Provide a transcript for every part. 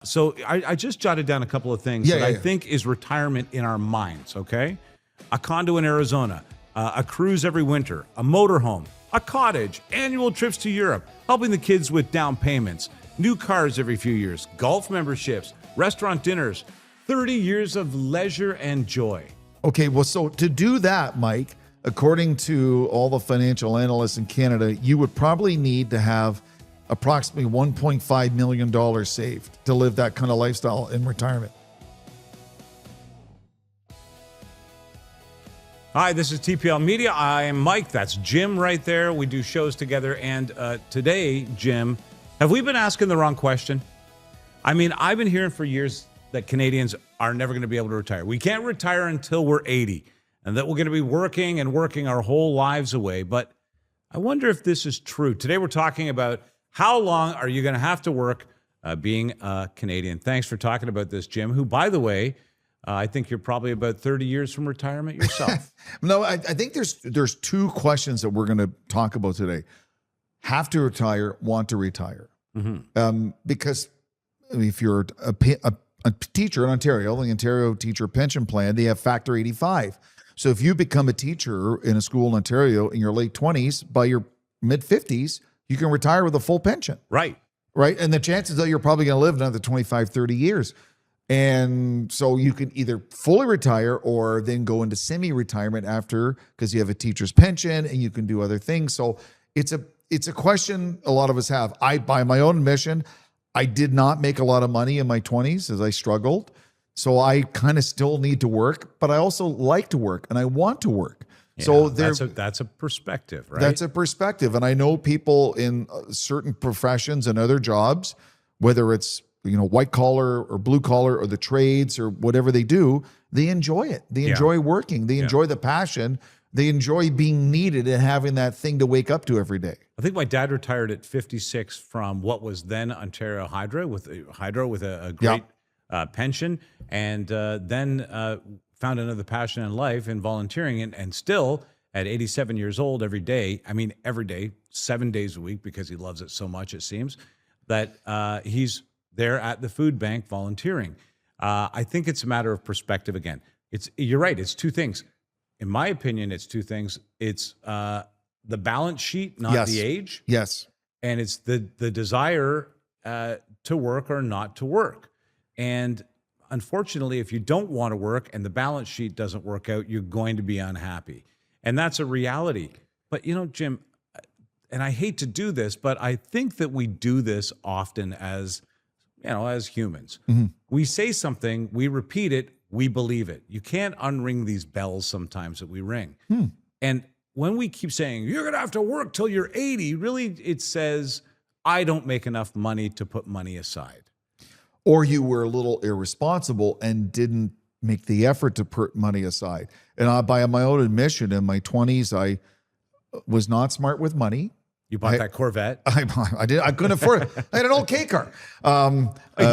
So I just jotted down a couple of things that I think is retirement in our minds, okay? A condo in Arizona, a cruise every winter, a motorhome, a cottage, annual trips to Europe, helping the kids with down payments, new cars every few years, golf memberships, restaurant dinners, 30 years of leisure and joy. Okay, well, so to do that, Mike, according to all the financial analysts in Canada, you would probably need to have approximately $1.5 million saved to live that kind of lifestyle in retirement. Hi, this is TPL Media. I am Mike. That's Jim right there. We do shows together. And today, Jim, have we been asking the wrong question? I mean, I've been hearing for years that Canadians are never going to be able to retire. We can't retire until we're 80, and that we're going to be working our whole lives away. But I wonder if this is true. Today, we're talking about how long are you going to have to work being a Canadian? Thanks for talking about this, Jim, who, by the way, I think you're probably about 30 years from retirement yourself. No, I think there's two questions that we're going to talk about today. Have to retire, want to retire. Mm-hmm. Because if you're a teacher in Ontario, the Ontario Teacher Pension Plan, they have Factor 85. So if you become a teacher in a school in Ontario in your late 20s, by your mid-50s, you can retire with a full pension. Right. And the chances are you're probably going to live another 25, 30 years. And so you can either fully retire or then go into semi-retirement after, because you have a teacher's pension and you can do other things. So it's a question a lot of us have. By my own admission, I did not make a lot of money in my 20s as I struggled. So I kind of still need to work, but I also like to work and I want to work. Yeah, so that's a perspective, right? That's a perspective. And I know people in certain professions and other jobs, whether it's white collar or blue collar or the trades or whatever they do, they enjoy it. They enjoy working. They enjoy the passion. They enjoy being needed and having that thing to wake up to every day. I think my dad retired at 56 from what was then Ontario Hydro with a great pension, and then found another passion in life in volunteering, and still at 87 years old every day, 7 days a week, because he loves it so much, it seems, that he's there at the food bank volunteering. I think it's a matter of perspective again. You're right, it's two things. In my opinion, it's two things. It's the balance sheet, not the age. Yes. And it's the desire to work or not to work. And unfortunately, if you don't want to work and the balance sheet doesn't work out, you're going to be unhappy. And that's a reality. But, Jim, and I hate to do this, but I think that we do this often as humans. Mm-hmm. We say something, we repeat it, we believe it. You can't unring these bells sometimes that we ring. And when we keep saying, you're going to have to work till you're 80, really it says, I don't make enough money to put money aside. Or you were a little irresponsible and didn't make the effort to put money aside. And by my own admission, in my 20s, I was not smart with money. You bought that Corvette? I did. I couldn't afford it. I had an old K car.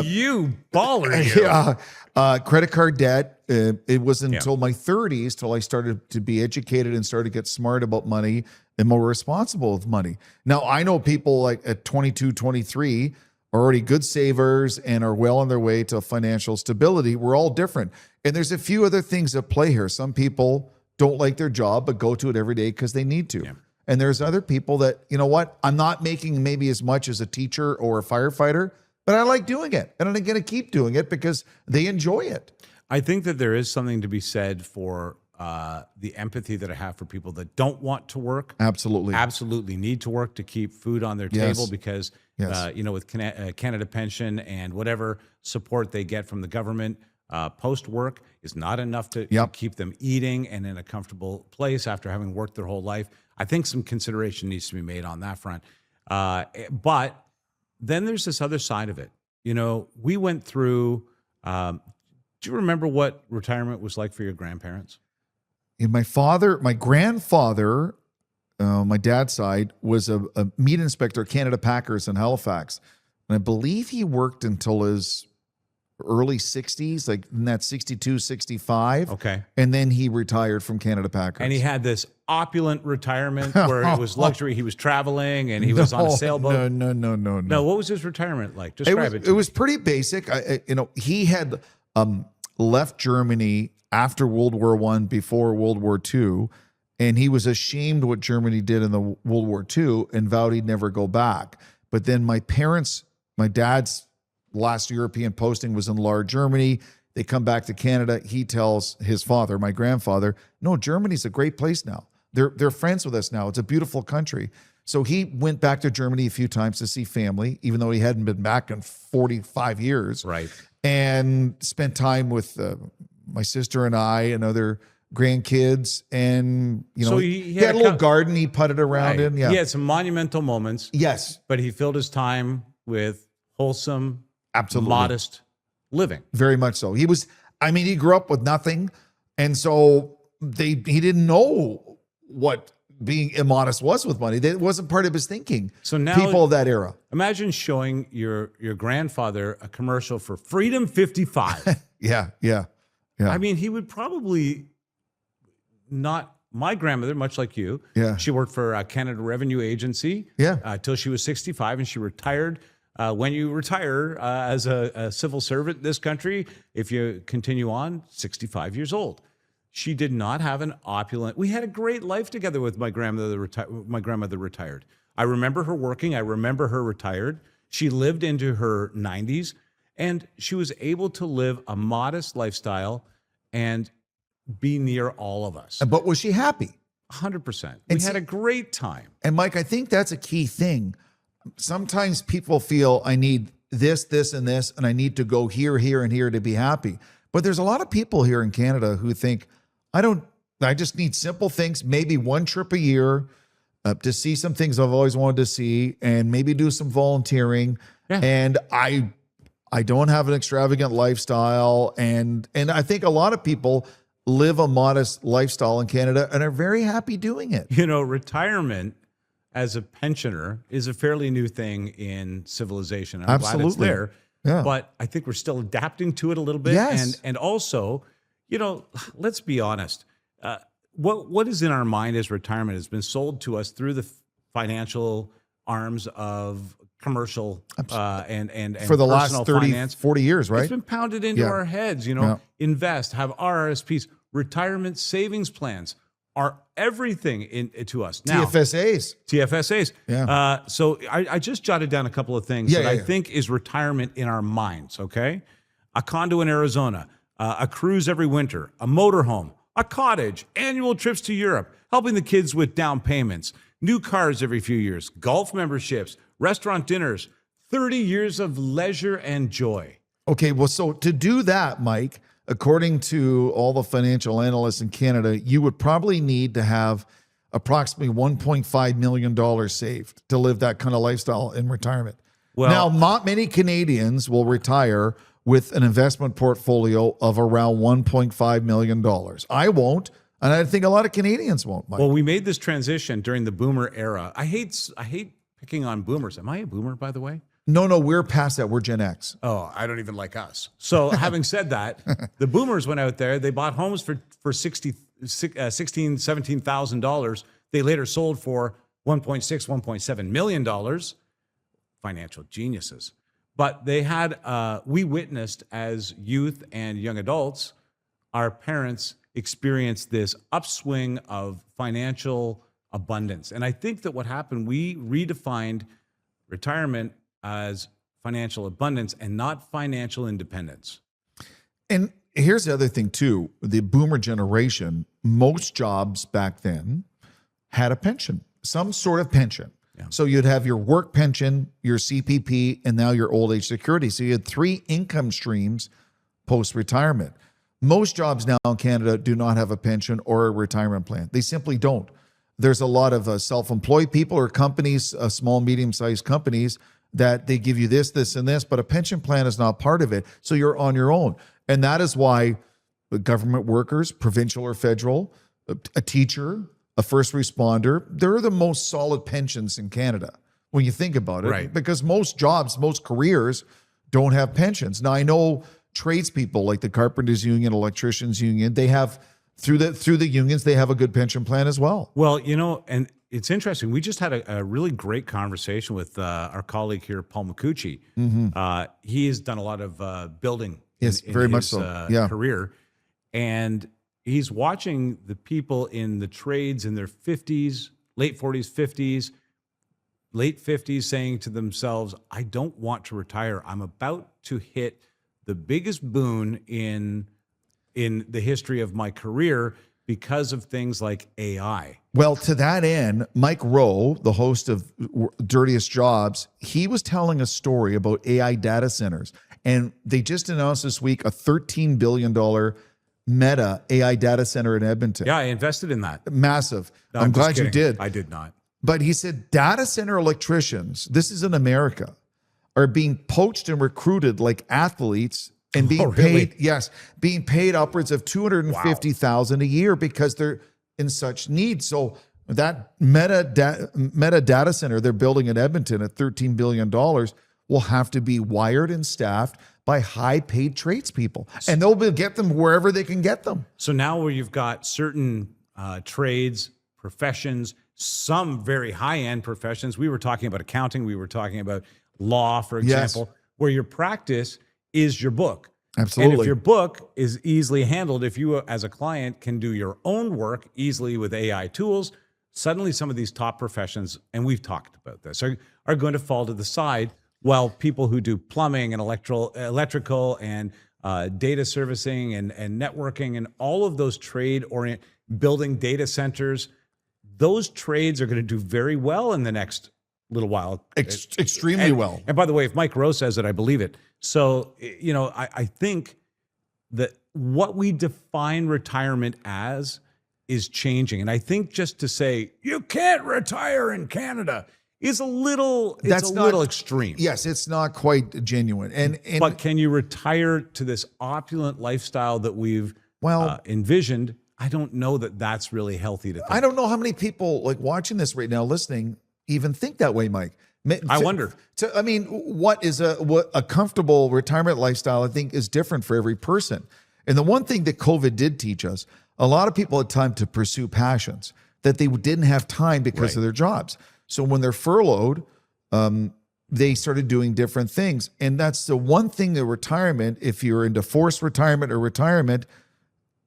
You baller. Yeah. Credit card debt. It wasn't until my 30s till I started to be educated and started to get smart about money and more responsible with money. Now, I know people like at 22, 23 are already good savers and are well on their way to financial stability. We're all different. And there's a few other things at play here. Some people don't like their job, but go to it every day because they need to. Yeah. And there's other people that, I'm not making maybe as much as a teacher or a firefighter, but I like doing it. And I'm going to keep doing it because they enjoy it. I think that there is something to be said for the empathy that I have for people that don't want to work. Absolutely need to work to keep food on their table because, with Canada Pension and whatever support they get from the government, post-work is not enough to keep them eating and in a comfortable place after having worked their whole life. I think some consideration needs to be made on that front. But then there's this other side of it. We went through, do you remember what retirement was like for your grandparents? My grandfather, my dad's side, was a meat inspector at Canada Packers in Halifax. And I believe he worked until his early 60s, like in that 62, 65. Okay. And then he retired from Canada Packers. And he had this opulent retirement where it was luxury? He was traveling and he was on a sailboat. No. What was his retirement like? Describe it. It was pretty basic. He had left Germany after World War I, before World War II, and he was ashamed what Germany did in the World War II and vowed he'd never go back. But then my dad's last European posting was in Lahr, Germany. They come back to Canada. He tells his father, my grandfather, no, Germany's a great place now. They're friends with us now. It's a beautiful country. So he went back to Germany a few times to see family, even though he hadn't been back in 45 years. Right. And spent time with my sister and I and other grandkids. And, So he had a little garden he putted around in. Yeah. He had some monumental moments. Yes. But he filled his time with wholesome, Absolutely. modest living. Very much so. He grew up with nothing. And so he didn't know what being immodest was with money. It wasn't part of his thinking. So now people of that era. Imagine showing your grandfather a commercial for Freedom 55. Yeah. I mean, he would probably not. My grandmother, much like you, she worked for Canada Revenue Agency till she was 65, and she retired. When you retire as a civil servant in this country, if you continue on, 65 years old. She did not have an opulent. We had a great life together with my grandmother. My grandmother retired. I remember her working. I remember her retired. She lived into her 90s, and she was able to live a modest lifestyle and be near all of us. But was she happy? 100%. We had a great time. And Mike, I think that's a key thing. Sometimes people feel I need this, this, and this, and I need to go here, here, and here to be happy. But there's a lot of people here in Canada who think, I just need simple things, maybe one trip a year to see some things I've always wanted to see, and maybe do some volunteering. Yeah. And I don't have an extravagant lifestyle. And I think a lot of people live a modest lifestyle in Canada and are very happy doing it. Retirement as a pensioner is a fairly new thing in civilization. I'm Absolutely. glad it's there. Yeah. But I think we're still adapting to it a little bit. Yes. And also, let's be honest. What is in our mind as retirement has been sold to us through the financial arms of commercial and for the last 30, finance. 40 years, right? It's been pounded into our heads, invest, have RRSPs, retirement savings plans are everything to us now. TFSAs. Yeah. So I just jotted down a couple of things that I think is retirement in our minds, okay? A condo in Arizona, a cruise every winter, a motorhome, a cottage, annual trips to Europe, helping the kids with down payments, new cars every few years, golf memberships, restaurant dinners, 30 years of leisure and joy. Okay, well, so to do that, Mike, according to all the financial analysts in Canada, you would probably need to have approximately $1.5 million saved to live that kind of lifestyle in retirement. Well, now, not many Canadians will retire with an investment portfolio of around $1.5 million. I won't, and I think a lot of Canadians won't, Mike. Well, we made this transition during the boomer era. I hate picking on boomers. Am I a boomer, by the way? No, we're past that. We're Gen X. Oh, I don't even like us. So having said that, the boomers went out there. They bought homes for $16,000, $17,000. They later sold for $1.6, $1.7 million. Financial geniuses. But they had, we witnessed as youth and young adults, our parents experienced this upswing of financial abundance. And I think that what happened, we redefined retirement as financial abundance and not financial independence. And here's the other thing too, the boomer generation, most jobs back then had a pension, some sort of pension. Yeah. So you'd have your work pension, your CPP, and now your old age security. So you had 3 income streams post-retirement. Most jobs now in Canada do not have a pension or a retirement plan. They simply don't. There's a lot of self-employed people or companies, small, medium-sized companies, that they give you this, this, and this, but a pension plan is not part of it. So you're on your own. And that is why the government workers, provincial or federal, a teacher, a first responder, they're the most solid pensions in Canada when you think about it. Right. Because most jobs, most careers don't have pensions. Now, I know tradespeople like the Carpenters Union, Electricians Union, they have through the unions, they have a good pension plan as well. Well, and it's interesting. We just had a really great conversation with our colleague here, Paul McCucci. He has done a lot of building Yes, in very much his, so. Yeah. career. And he's watching the people in the trades in their 50s, late 40s, 50s, late 50s saying to themselves, I don't want to retire. I'm about to hit the biggest boon in the history of my career because of things like AI. Well, to that end, Mike Rowe, the host of Dirtiest Jobs, he was telling a story about AI data centers. And they just announced this week a $13 billion Meta AI data center in Edmonton. Yeah, I invested in that. Massive. No, I'm just glad you kidding. did. I did not. But he said data center electricians, this is in America, are being poached and recruited like athletes and being really? being paid upwards of $250,000 a year because they're in such need. So that Meta data center they're building in Edmonton at $13 billion will have to be wired and staffed by high-paid tradespeople, and they'll get them wherever they can get them. So now where you've got certain trades, professions, some very high-end professions. We were talking about accounting. We were talking about law, for example, where your practice is your book. Absolutely. And if your book is easily handled, if you as a client can do your own work easily with AI tools, suddenly some of these top professions, and we've talked about this, are going to fall to the side, while people who do plumbing and electrical and data servicing and networking and all of those building data centers, those trades are going to do very well in the next little while. Extremely well. And by the way, if Mike Rowe says it, I believe it. So, I think that what we define retirement as is changing. And I think just to say, you can't retire in Canada is a little extreme. Yes, it's not quite genuine. But can you retire to this opulent lifestyle that we've envisioned? I don't know that that's really healthy to think. I don't know how many people like watching this right now, listening, even think that way, Mike. I wonder. What is a comfortable retirement lifestyle, I think, is different for every person. And the one thing that COVID did teach us, a lot of people had time to pursue passions that they didn't have time because of their jobs. So when they're furloughed, they started doing different things. And that's the one thing that retirement, if you're into forced retirement or retirement,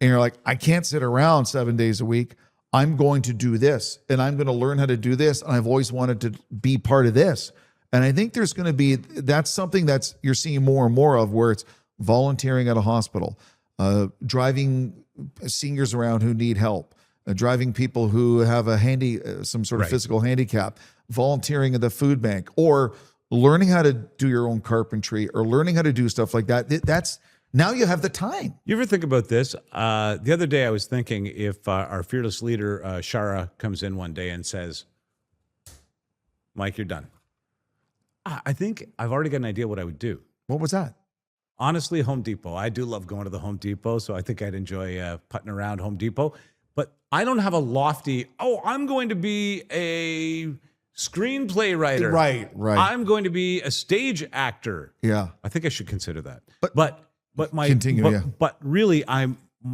and you're like, I can't sit around 7 days a week, I'm going to do this, and I'm going to learn how to do this, and I've always wanted to be part of this. And I think there's going to be, that's something that's you're seeing more and more of, where it's volunteering at a hospital, driving seniors around who need help, driving people who have some sort of physical handicap, volunteering at the food bank, or learning how to do your own carpentry, or learning how to do stuff like that. That's now you have the time. You ever think about this? The other day I was thinking, if our fearless leader, Shara, comes in one day and says, Mike, you're done. I think I've already got an idea what I would do. What was that? Honestly, Home Depot. I do love going to the Home Depot, so I think I'd enjoy putting around Home Depot. But I don't have a lofty, I'm going to be a screenplay writer. Right. I'm going to be a stage actor. Yeah. I think I should consider that. But really,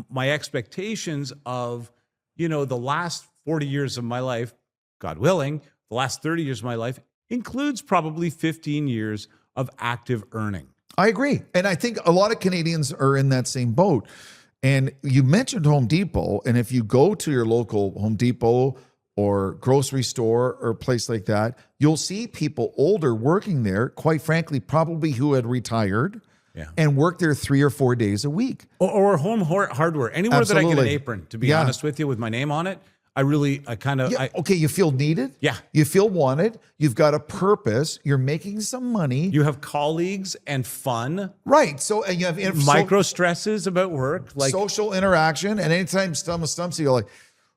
my expectations of, the last 40 years of my life, God willing, the last 30 years of my life includes probably 15 years of active earning. I agree. And I think a lot of Canadians are in that same boat. And you mentioned Home Depot. And if you go to your local Home Depot or grocery store or place like that, you'll see people older working there, quite frankly, probably who had retired and worked there 3 or 4 days a week. Or home hardware. Anywhere that I get an apron, to be honest with you, with my name on it, okay, you feel needed. Yeah. You feel wanted. You've got a purpose. You're making some money. You have colleagues and fun. Right. So, and you have micro stresses about work, like social interaction. And anytime someone stumps you, you're like,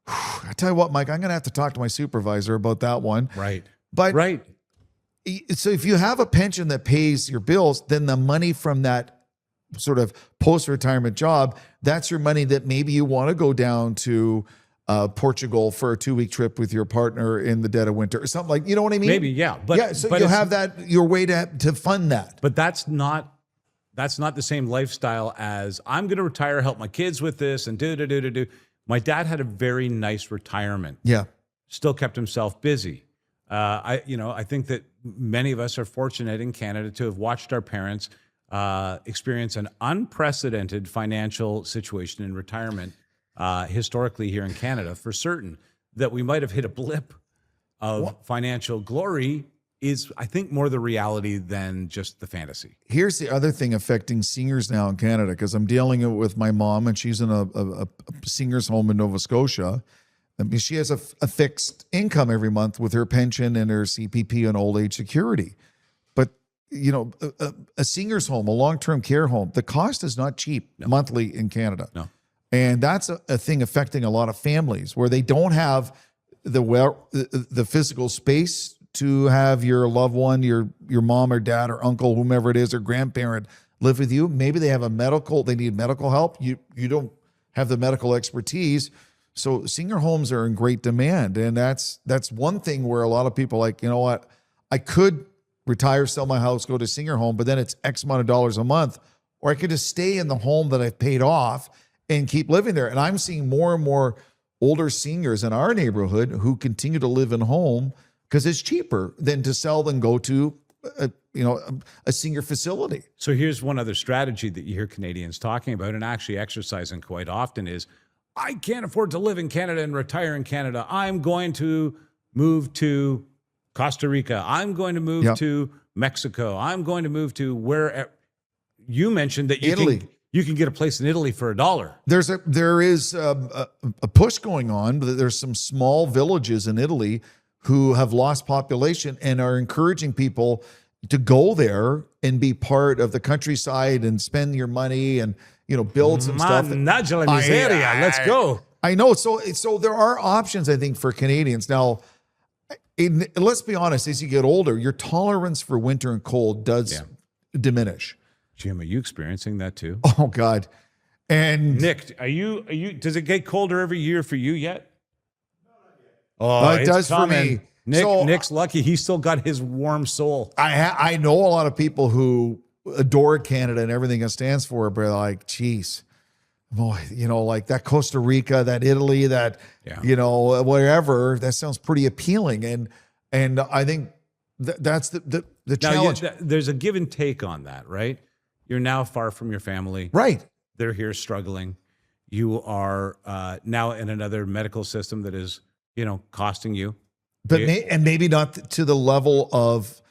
I tell you what, Mike, I'm going to have to talk to my supervisor about that one. Right. But so if you have a pension that pays your bills, then the money from that sort of post-retirement job, that's your money that maybe you want to go down to Portugal for a 2-week trip with your partner in the dead of winter or something, like, you know what I mean? Maybe, yeah. So you have that, your way to fund that. But that's not the same lifestyle as I'm going to retire, help my kids with this and do. My dad had a very nice retirement. Yeah. Still kept himself busy. I think that many of us are fortunate in Canada to have watched our parents experience an unprecedented financial situation in retirement historically here in Canada. For certain, that we might have hit a blip of financial glory is, I think, more the reality than just the fantasy. Here's the other thing affecting seniors now in Canada, because I'm dealing with my mom, and she's in a seniors home in Nova Scotia. I mean, she has a fixed income every month with her pension and her CPP and old age security. But, you know, a seniors home, a long-term care home, the cost is not cheap monthly in Canada. No. And that's a thing affecting a lot of families where they don't have the physical space to have your loved one, your mom or dad or uncle, whomever it is, or grandparent live with you. Maybe they have they need medical help. You don't have the medical expertise. So senior homes are in great demand. And that's one thing where a lot of people are like, you know what, I could retire, sell my house, go to senior home, but then it's X amount of dollars a month, or I could just stay in the home that I've paid off and keep living there. And I'm seeing more and more older seniors in our neighborhood who continue to live in home because it's cheaper than to sell than go to a senior facility. So here's one other strategy that you hear Canadians talking about and actually exercising quite often is, I can't afford to live in Canada and retire in Canada. I'm going to move to Costa Rica. I'm going to move to Mexico. I'm going to move to where you mentioned that you can get a place in Italy for $1. There is a push going on. There's some small villages in Italy who have lost population and are encouraging people to go there and be part of the countryside and spend your money and build some stuff. Mannaggia la miseria. Let's go. I know. So there are options, I think, for Canadians now. Let's be honest. As you get older, your tolerance for winter and cold does diminish. Jim, are you experiencing that too? Oh God. And Nick, are you? Does it get colder every year for you yet? Oh, it does coming for me. Nick's lucky; he's still got his warm soul. I know a lot of people who adore Canada and everything it stands for, but they're like, geez, boy, like that Costa Rica, that Italy, that wherever, that sounds pretty appealing, and I think that's the challenge. There's a give and take on that, right? You're now far from your family. Right. They're here struggling. You are now in another medical system that is, costing you. But maybe not to the level of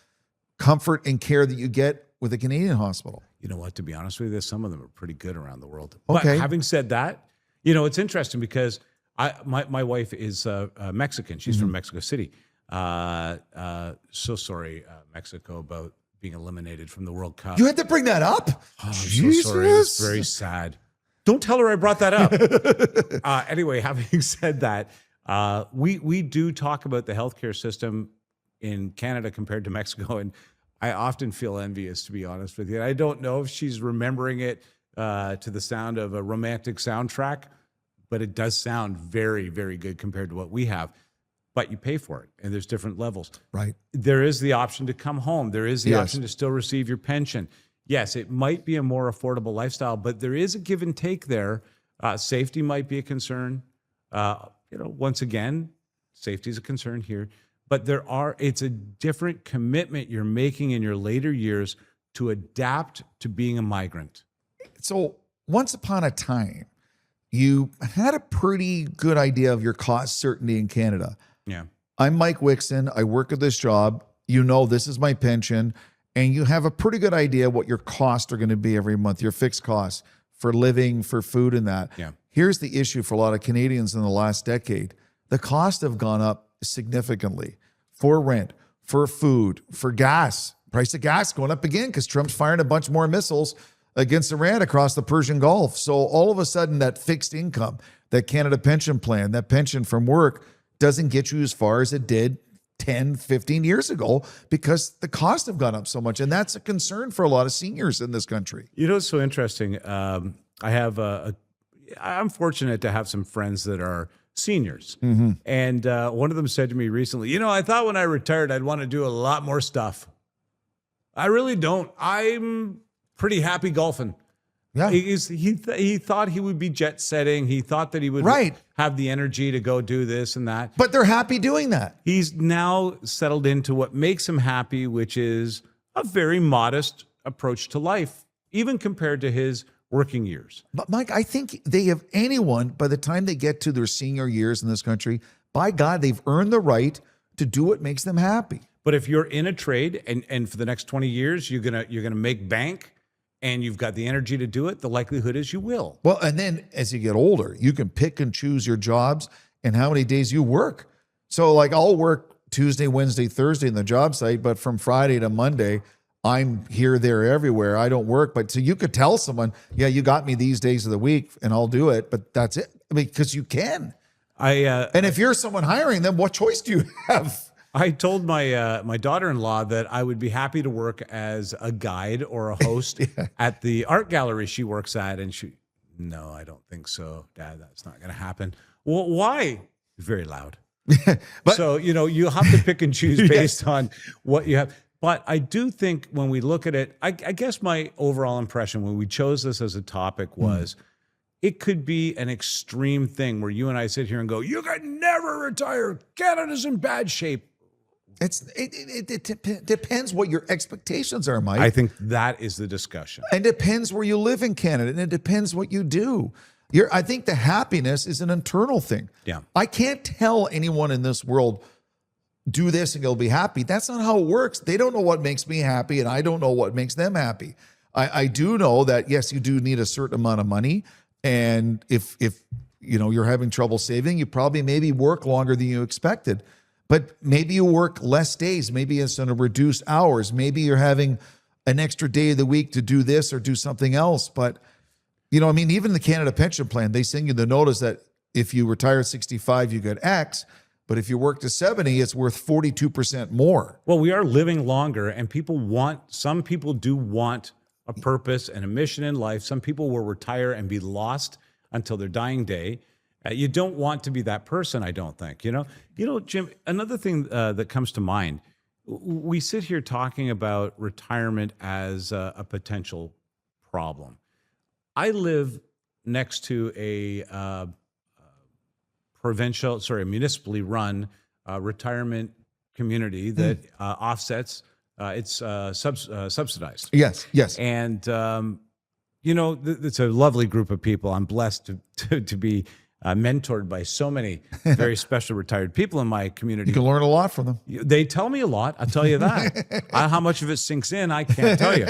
comfort and care that you get with a Canadian hospital. You know what? To be honest with you, some of them are pretty good around the world. Okay. But having said that, it's interesting because my wife is Mexican. She's from Mexico City. So sorry, Mexico, about being eliminated from the World Cup. You had to bring that up? Oh, I'm so sorry. It's very sad. Don't tell her I brought that up. Anyway, having said that, we do talk about the healthcare system in Canada compared to Mexico, and I often feel envious, to be honest with you. I don't know if she's remembering it to the sound of a romantic soundtrack, but it does sound very, very good compared to what we have. But you pay for it, and there's different levels. Right. There is the option to come home. There is the option to still receive your pension. Yes, it might be a more affordable lifestyle, but there is a give and take there. Safety might be a concern. Once again, safety is a concern here. But it's a different commitment you're making in your later years to adapt to being a migrant. So once upon a time, you had a pretty good idea of your cost certainty in Canada. Yeah. I'm Mike Wixson. I work at this job. This is my pension. And you have a pretty good idea what your costs are going to be every month, your fixed costs for living, for food and that. Yeah. Here's the issue for a lot of Canadians in the last decade. The costs have gone up significantly for rent, for food, for gas. Price of gas going up again because Trump's firing a bunch more missiles against Iran across the Persian Gulf. So all of a sudden that fixed income, that Canada pension plan, that pension from work doesn't get you as far as it did 10, 15 years ago because the costs have gone up so much. And that's a concern for a lot of seniors in this country. It's so interesting. I'm fortunate to have some friends that are seniors. Mm-hmm. And one of them said to me recently, I thought when I retired, I'd want to do a lot more stuff. I really don't. I'm pretty happy golfing. Yeah. He thought he would be jet setting. He thought that he would Right. have the energy to go do this and that. But they're happy doing that. He's now settled into what makes him happy, which is a very modest approach to life, even compared to his working years. But Mike, I think they have anyone, by the time they get to their senior years in this country, by God, they've earned the right to do what makes them happy. But if you're in a trade and for the next 20 years you're gonna make bank and you've got the energy to do it, the likelihood is you will. Well, and then as you get older, you can pick and choose your jobs and how many days you work. So like I'll work Tuesday, Wednesday, Thursday in the job site, but from Friday to Monday, I'm here, there, everywhere. I don't work. But so you could tell someone, yeah, you got me these days of the week and I'll do it. But that's it. I mean, because you can. And if you're someone hiring them, what choice do you have? I told my daughter-in-law that I would be happy to work as a guide or a host at the art gallery she works at. And no, I don't think so, Dad. That's not going to happen. Well, why? Very loud. But, so, you have to pick and choose based on what you have. But I do think when we look at it, I guess my overall impression when we chose this as a topic was it could be an extreme thing where you and I sit here and go, you can never retire. Canada's in bad shape. It depends what your expectations are, Mike. I think that is the discussion. And it depends where you live in Canada, and it depends what you do. I think the happiness is an internal thing. Yeah. I can't tell anyone in this world, do this and you'll be happy. That's not how it works. They don't know what makes me happy, and I don't know what makes them happy. I do know that, yes, you do need a certain amount of money. And if you're having trouble saving, you probably maybe work longer than you expected. But maybe you work less days. Maybe it's on a reduced hours. Maybe you're having an extra day of the week to do this or do something else. But, even the Canada Pension Plan, they send you the notice that if you retire at 65, you get X. But if you work to 70, it's worth 42% more. Well, we are living longer, and some people do want a purpose and a mission in life. Some people will retire and be lost until their dying day. You don't want to be that person, I don't think. Jim, another thing that comes to mind, we sit here talking about retirement as a potential problem. I live next to a municipally run retirement community that offsets. It's subsidized. Yes. And, it's a lovely group of people. I'm blessed to be mentored by so many very special retired people in my community. You can learn a lot from them. They tell me a lot. I'll tell you that. How much of it sinks in, I can't tell you.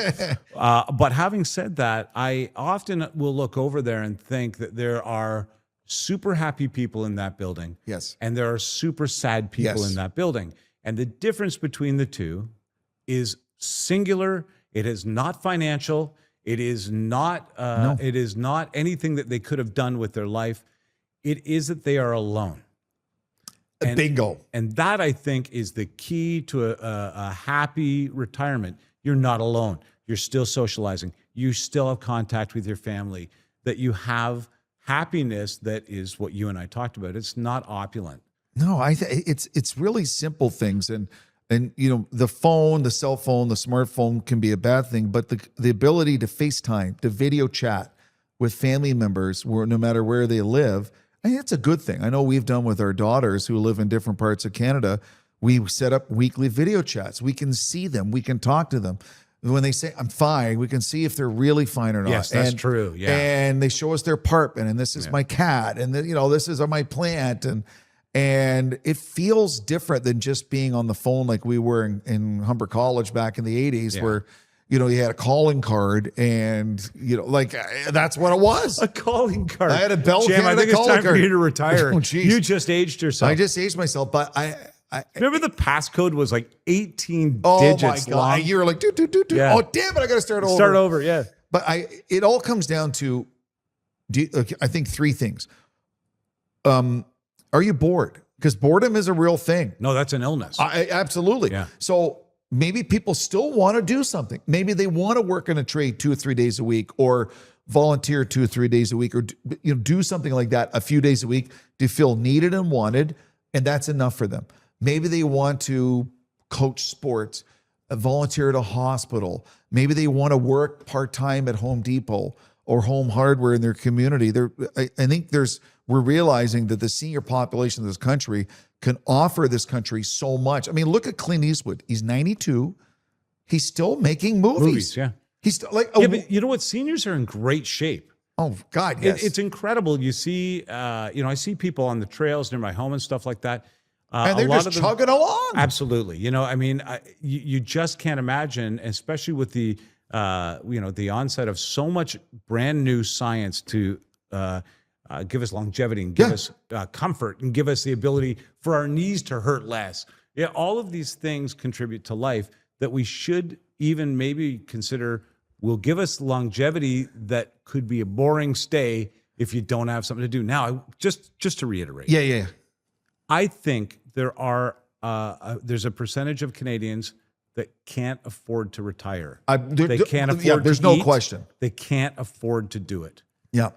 But having said that, I often will look over there and think that there are super happy people in that building. Yes. And there are super sad people in that building. And the difference between the two is singular. It is not financial. It is not It is not anything that they could have done with their life. It is that they are alone. Bingo. And that, I think, is the key to a happy retirement. You're not alone. You're still socializing. You still have contact with your family. That you have happiness that is what you and I talked about. It's not opulent. No, it's really simple things. And the phone, the cell phone, the smartphone can be a bad thing, but the ability to FaceTime, to video chat with family members, no matter where they live, I think it's a good thing. I know we've done with our daughters who live in different parts of Canada. We set up weekly video chats. We can see them. We can talk to them. When they say, I'm fine, we can see if they're really fine or not. Yes, that's true. Yeah. And they show us their apartment, and this is my cat, and this is my plant. And it feels different than just being on the phone like we were in Humber College back in the 80s where, you had a calling card and, that's what it was. A calling card. I had a Bell Jim, Canada I think it's time card. for you to retire. Oh, geez. You just aged yourself. I just aged myself, but I remember the passcode was like 18 oh digits my God. long. You were like, do. Yeah. Oh, damn it, I got to start over. Start over, yeah. But it all comes down to, I think, three things. Are you bored? Because boredom is a real thing. No, that's an illness. Absolutely. Yeah. So maybe people still want to do something. Maybe they want to work in a trade 2 or 3 days a week, or volunteer 2 or 3 days a week, or do something like that a few days a week to feel needed and wanted, and that's enough for them. Maybe they want to coach sports, volunteer at a hospital. Maybe they want to work part-time at Home Depot or home hardware in their community. I think we're realizing that the senior population of this country can offer this country so much. I mean, look at Clint Eastwood. He's 92. He's still making movies. Yeah. He's still But you know what? Seniors are in great shape. Oh God, yes. It's incredible. You see, I see people on the trails near my home and stuff like that. And they're just chugging along. Absolutely. You just can't imagine, especially with the onset of so much brand new science to give us longevity and give us comfort and give us the ability for our knees to hurt less. Yeah, all of these things contribute to life that we should even maybe consider will give us longevity that could be a boring stay if you don't have something to do. Now, just to reiterate. Yeah. I think there's a percentage of Canadians that can't afford to retire. They can't afford to eat. There's no question. They can't afford to do it. Yeah.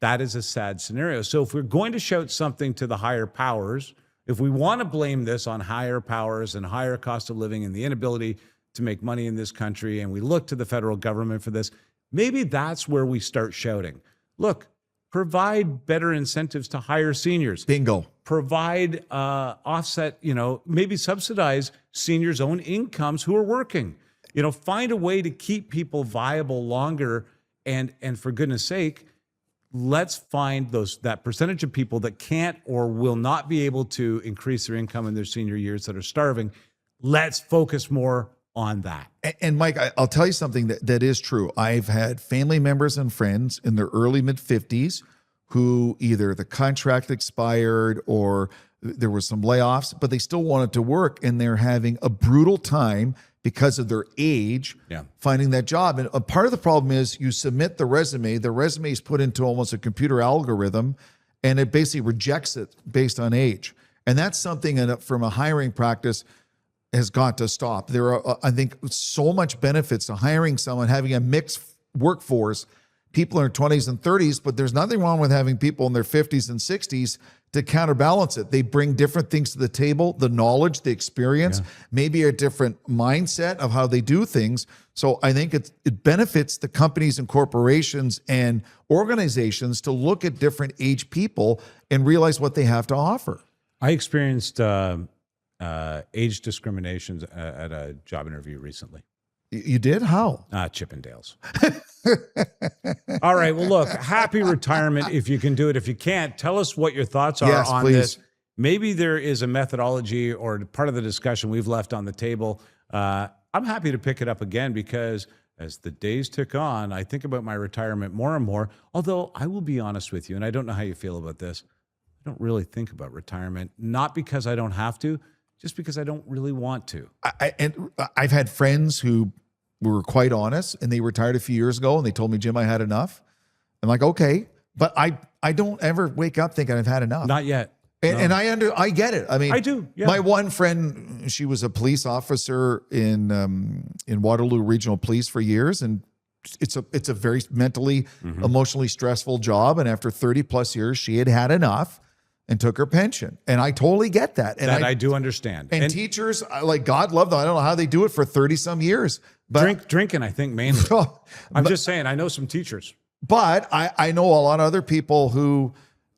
That is a sad scenario. So if we're going to shout something to the higher powers, if we want to blame this on higher powers and higher cost of living and the inability to make money in this country, and we look to the federal government for this, maybe that's where we start shouting. Look, provide better incentives to hire seniors. Bingo. Provide offset, maybe subsidize seniors' own incomes who are working. Find a way to keep people viable longer. And for goodness sake, let's find that percentage of people that can't or will not be able to increase their income in their senior years that are starving. Let's focus more on that. And Mike, I'll tell you something that is true. I've had family members and friends in their early mid-50s who either the contract expired or there were some layoffs, but they still wanted to work, and they're having a brutal time because of their age finding that job. And a part of the problem is you submit the resume is put into almost a computer algorithm, and it basically rejects it based on age. And that's something from a hiring practice has got to stop. There are, I think, so much benefits to hiring someone, having a mixed workforce, people in their 20s and 30s, but there's nothing wrong with having people in their 50s and 60s to counterbalance it. They bring different things to the table, the knowledge, the experience, maybe a different mindset of how they do things. So I think it benefits the companies and corporations and organizations to look at different age people and realize what they have to offer. I experienced age discrimination at a job interview recently. You did? How? Chippendales. All right. Well, look, happy retirement if you can do it. If you can't, tell us what your thoughts are on this. Maybe there is a methodology or part of the discussion we've left on the table. I'm happy to pick it up again because as the days tick on, I think about my retirement more and more. Although I will be honest with you, and I don't know how you feel about this, I don't really think about retirement, not because I don't have to, just because I don't really want to. I've had friends who were quite honest, and they retired a few years ago, and they told me, Jim, I had enough. I'm like, okay, but I don't ever wake up thinking I've had enough. Not yet. And I get it. I mean, I do. Yeah. My one friend, she was a police officer in Waterloo Regional Police for years, and it's a very mentally, emotionally stressful job. And after 30 plus years, she had had enough and took her pension. And I totally get that. And I do understand. And teachers, like, God love them. I don't know how they do it for 30 some years. But drinking, I think, mainly. I'm just saying, I know some teachers. But I know a lot of other people who,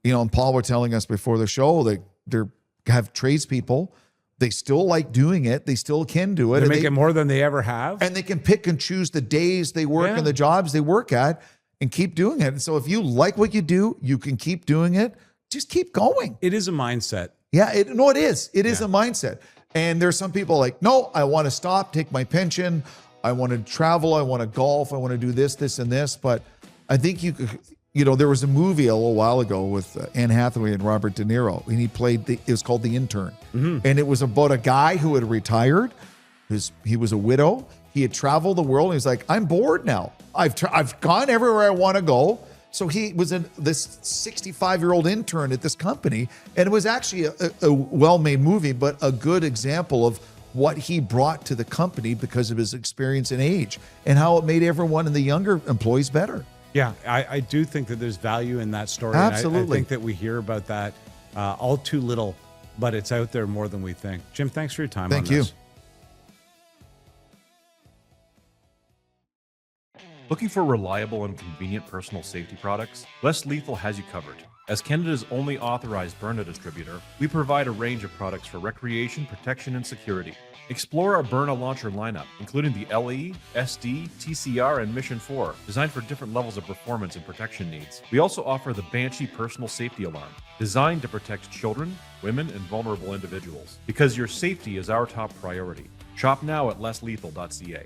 and Paul were telling us before the show that they have tradespeople. They still like doing it. They still can do it. They're making more than they ever have. And they can pick and choose the days they work and the jobs they work at and keep doing it. And so if you like what you do, you can keep doing it. Just keep going. It is a mindset. Yeah, it is. It is a mindset. And there's some people like, no, I want to stop, take my pension. I want to travel. I want to golf. I want to do this, this, and this. But I think you could, there was a movie a little while ago with Anne Hathaway and Robert De Niro, and he played, it was called The Intern. And it was about a guy who had retired. He was a widow. He had traveled the world. And he's like, I'm bored now. I've gone everywhere I want to go. So he was this 65-year-old intern at this company, and it was actually a well-made movie, but a good example of what he brought to the company because of his experience and age, and how it made everyone and the younger employees better. Yeah, I do think that there's value in that story. Absolutely. I think that we hear about that all too little, but it's out there more than we think. Jim, thanks for your time. Thank you. Looking for reliable and convenient personal safety products? Less Lethal has you covered. As Canada's only authorized Byrna distributor, we provide a range of products for recreation, protection, and security. Explore our Byrna launcher lineup, including the LE, SD, TCR, and Mission 4, designed for different levels of performance and protection needs. We also offer the Banshee personal safety alarm, designed to protect children, women, and vulnerable individuals. Because your safety is our top priority. Shop now at lesslethal.ca.